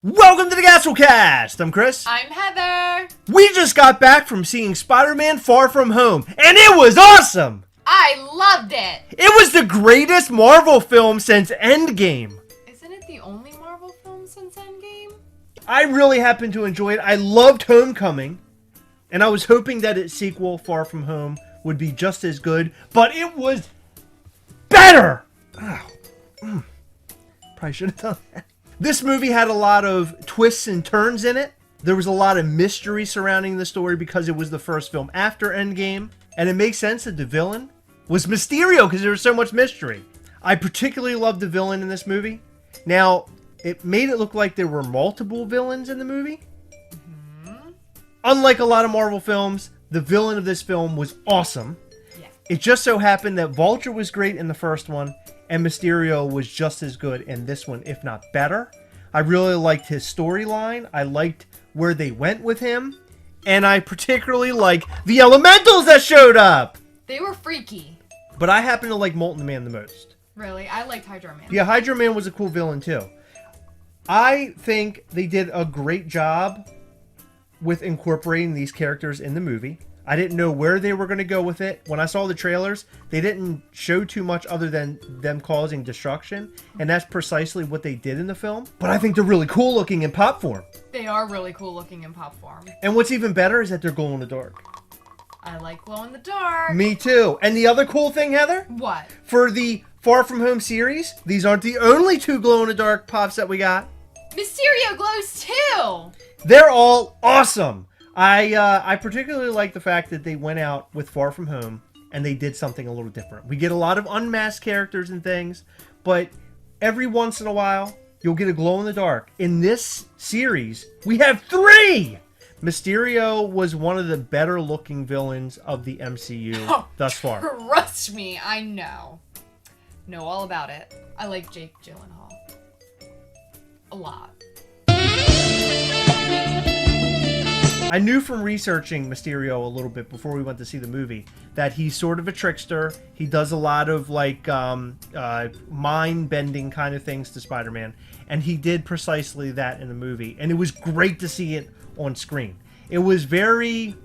Welcome to the Gastlecast! I'm Chris. I'm Heather. We just got back from seeing Spider-Man Far From Home, and it was awesome! I loved it! It was the greatest Marvel film since Endgame. Isn't it the only Marvel film since Endgame? I really happened to enjoy it. I loved Homecoming, and I was hoping that its sequel, Far From Home, would be just as good, but it was better! Probably should have done that. This movie had a lot of twists and turns in it. There was a lot of mystery surrounding the story because it was the first film after Endgame. And it makes sense that the villain was Mysterio because there was so much mystery. I particularly loved the villain in this movie. Now, it made it look like there were multiple villains in the movie. Mm-hmm. Unlike a lot of Marvel films, the villain of this film was awesome. Yeah. It just so happened that Vulture was great in the first one, and Mysterio was just as good in this one, if not better. I really liked his storyline. I liked where they went with him. And I particularly like the elementals that showed up. They were freaky. But I happen to like Molten Man the most. Really? I liked Hydro Man. Yeah, Hydro Man was a cool villain too. I think they did a great job with incorporating these characters in the movie. I didn't know where they were going to go with it. When I saw the trailers, they didn't show too much other than them causing destruction. And that's precisely what they did in the film. But I think they're really cool looking in pop form. They are really cool looking in pop form. And what's even better is that they're glow in the dark. I like glow in the dark. Me too. And the other cool thing, Heather? What? For the Far From Home series, these aren't the only two glow in the dark pops that we got. Mysterio glows too! They're all awesome. I particularly like the fact that they went out with Far From Home and they did something a little different. We get a lot of unmasked characters and things, but every once in a while, you'll get a glow-in-the-dark. In this series, we have 3! Mysterio was one of the better-looking villains of the MCU thus far. Trust me, I know. Know all about it. I like Jake Gyllenhaal. A lot. I knew from researching Mysterio a little bit before we went to see the movie that he's sort of a trickster. He does a lot of like mind-bending kind of things to Spider-Man, and he did precisely that in the movie. And it was great to see it on screen. It was very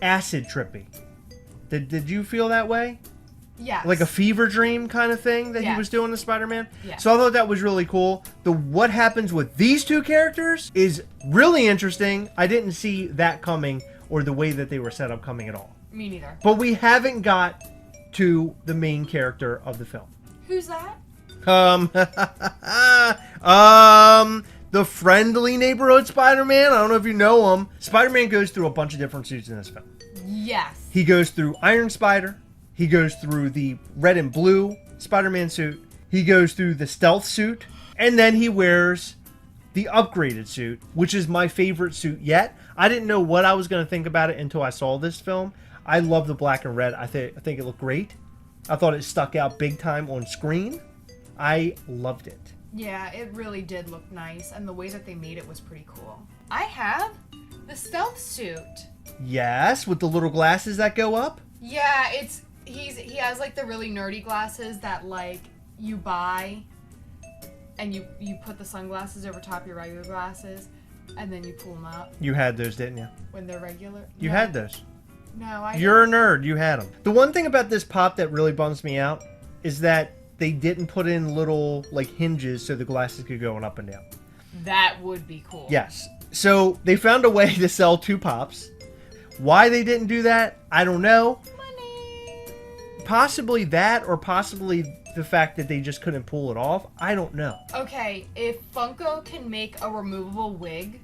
acid trippy. Did you feel that way? Yes. Like a fever dream kind of thing that he was doing to Spider-Man? Yes. So I thought that was really cool. What happens with these two characters is really interesting. I didn't see that coming or the way that they were set up coming at all. Me neither. But we haven't got to the main character of the film. Who's that? The friendly neighborhood Spider-Man. I don't know if you know him. Spider-Man goes through a bunch of different suits in this film. Yes. He goes through Iron Spider. He goes through the red and blue Spider-Man suit. He goes through the stealth suit. And then he wears the upgraded suit, which is my favorite suit yet. I didn't know what I was going to think about it until I saw this film. I love the black and red. I think it looked great. I thought it stuck out big time on screen. I loved it. Yeah, it really did look nice. And the way that they made it was pretty cool. I have the stealth suit. Yes, with the little glasses that go up. Yeah, he has like the really nerdy glasses that like you buy and you put the sunglasses over top of your regular glasses and then you pull them up. You had those, didn't you? When they're regular? You had those. No, You're a nerd. You had them. The one thing about this pop that really bums me out is that they didn't put in little like hinges so the glasses could go up and down. That would be cool. Yes. So they found a way to sell 2 pops. Why they didn't do that, I don't know. Possibly that, or possibly the fact that they just couldn't pull it off. I don't know. Okay, if Funko can make a removable wig,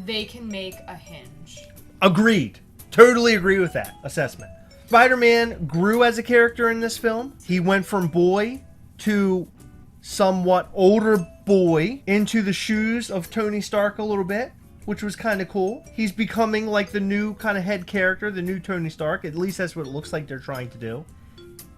they can make a hinge. Agreed. Totally agree with that assessment. Spider-Man grew as a character in this film. He went from boy to somewhat older boy into the shoes of Tony Stark a little bit, which was kind of cool. He's becoming like the new kind of head character, the new Tony Stark. At least that's what it looks like they're trying to do.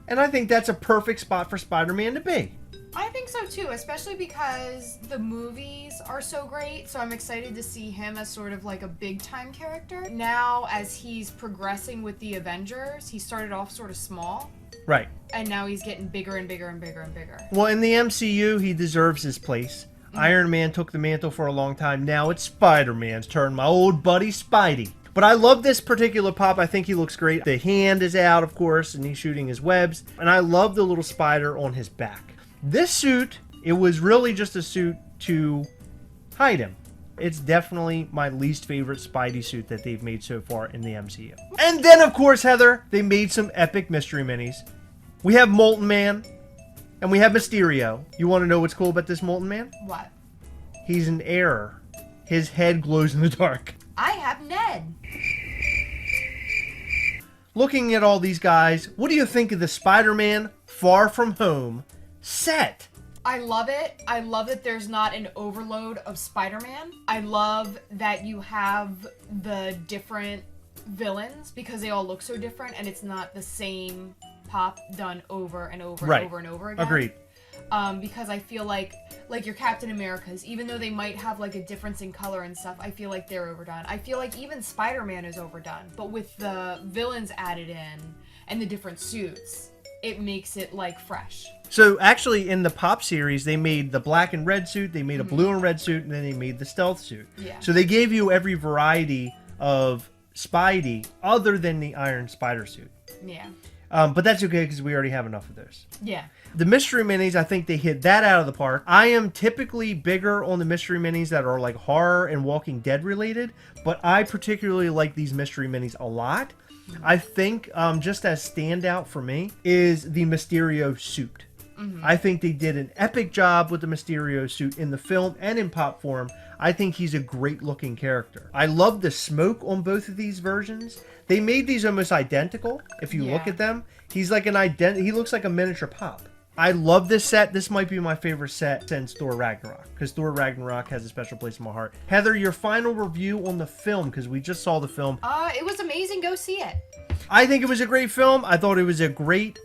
And I think that's a perfect spot for Spider-Man to be. I think so too, especially because the movies are so great, so I'm excited to see him as sort of like a big-time character. Now, as he's progressing with the Avengers, he started off sort of small. Right. And now he's getting bigger and bigger and bigger and bigger. Well, in the MCU, he deserves his place. Iron Man took the mantle for a long time. Now it's Spider-Man's turn, my old buddy Spidey. But I love this particular pop. I think he looks great. The hand is out, of course, and he's shooting his webs. And I love the little spider on his back. This suit, it was really just a suit to hide him. It's definitely my least favorite Spidey suit that they've made so far in the MCU. And then, of course, Heather, they made some epic mystery minis. We have Molten Man, and we have Mysterio. You want to know what's cool about this Molten Man? What? He's an error. His head glows in the dark. I have Ned. Looking at all these guys, what do you think of the Spider-Man Far From Home set? I love it. I love that there's not an overload of Spider-Man. I love that you have the different villains because they all look so different and it's not the same pop done over and over and over and over again. Agreed. Because I feel like your Captain Americas, even though they might have like a difference in color and stuff, I feel like they're overdone. I feel like even Spider-Man is overdone, but with the villains added in and the different suits, it makes it like fresh. So actually in the Pop series, they made the black and red suit, they made a blue and red suit, and then they made the stealth suit. Yeah. So they gave you every variety of Spidey other than the Iron Spider suit. Yeah. But that's okay because we already have enough of those. Yeah. The mystery minis, I think they hit that out of the park. I am typically bigger on the mystery minis that are like horror and Walking Dead related, but I particularly like these mystery minis a lot. I think just as standout for me is the Mysterio suit. I think they did an epic job with the Mysterio suit in the film and in pop form. I think he's a great looking character. I love the smoke on both of these versions. They made these almost identical. If you look at them, he's like he looks like a miniature pop. I love this set. This might be my favorite set since Thor Ragnarok, because Thor Ragnarok has a special place in my heart. Heather, your final review on the film, because we just saw the film. It was amazing. Go see it. I think it was a great film. I thought it was a great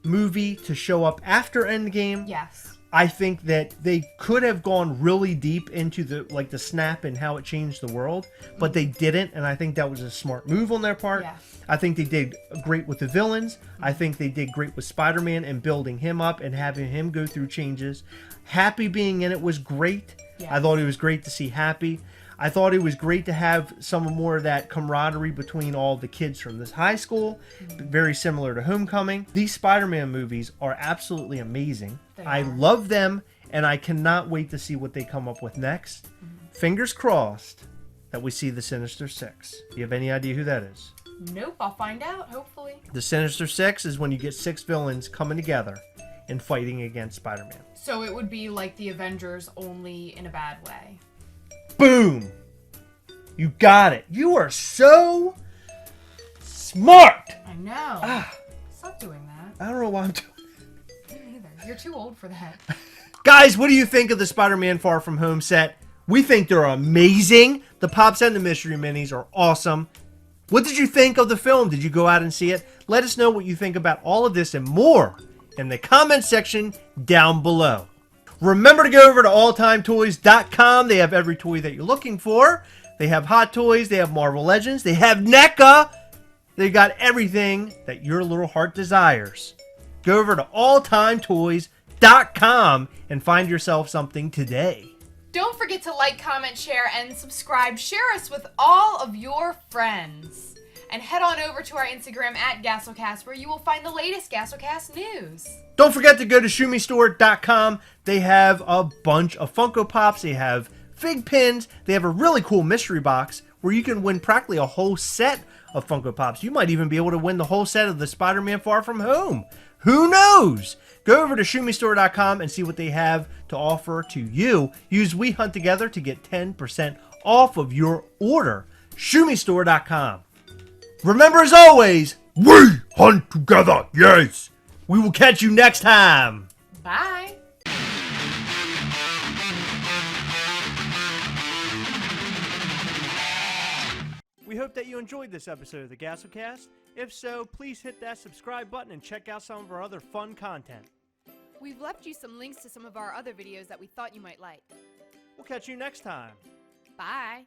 movie to show up after Endgame. Yes. I think that they could have gone really deep into the snap and how it changed the world, but they didn't, and I think that was a smart move on their part. Yeah. I think they did great with the villains. I think they did great with Spider-Man and building him up and having him go through changes. Happy being in it was great. Yeah. I thought it was great to see Happy. I thought it was great to have some more of that camaraderie between all the kids from this high school, very similar to Homecoming. These Spider-Man movies are absolutely amazing. I love them, and I cannot wait to see what they come up with next. Fingers crossed that we see the Sinister Six. Do you have any idea who that is? Nope, I'll find out, hopefully. The Sinister Six is when you get 6 villains coming together and fighting against Spider-Man. So it would be like the Avengers, only in a bad way. Boom! You got it. You are so smart! I know. Stop doing that. I don't know why I'm doing Me neither. You're too old for that. Guys, what do you think of the Spider-Man Far From Home set? We think they're amazing. The Pops and the Mystery Minis are awesome. What did you think of the film? Did you go out and see it? Let us know what you think about all of this and more in the comment section down below. Remember to go over to alltimetoys.com. They have every toy that you're looking for. They have Hot Toys. They have Marvel Legends. They have NECA. They got everything that your little heart desires. Go over to alltimetoys.com and find yourself something today. Don't forget to like, comment, share, and subscribe. Share us with all of your friends. And head on over to our Instagram at Gastlecast, where you will find the latest Gastlecast news. Don't forget to go to ShooMeStore.com. They have a bunch of Funko Pops. They have fig pins. They have a really cool mystery box where you can win practically a whole set of Funko Pops. You might even be able to win the whole set of the Spider-Man Far From Home. Who knows? Go over to ShooMeStore.com and see what they have to offer to you. Use We Hunt Together to get 10% off of your order. ShooMeStore.com. Remember, as always, we hunt together, yes! We will catch you next time! Bye! We hope that you enjoyed this episode of the Gastlecast. If so, please hit that subscribe button and check out some of our other fun content. We've left you some links to some of our other videos that we thought you might like. We'll catch you next time. Bye!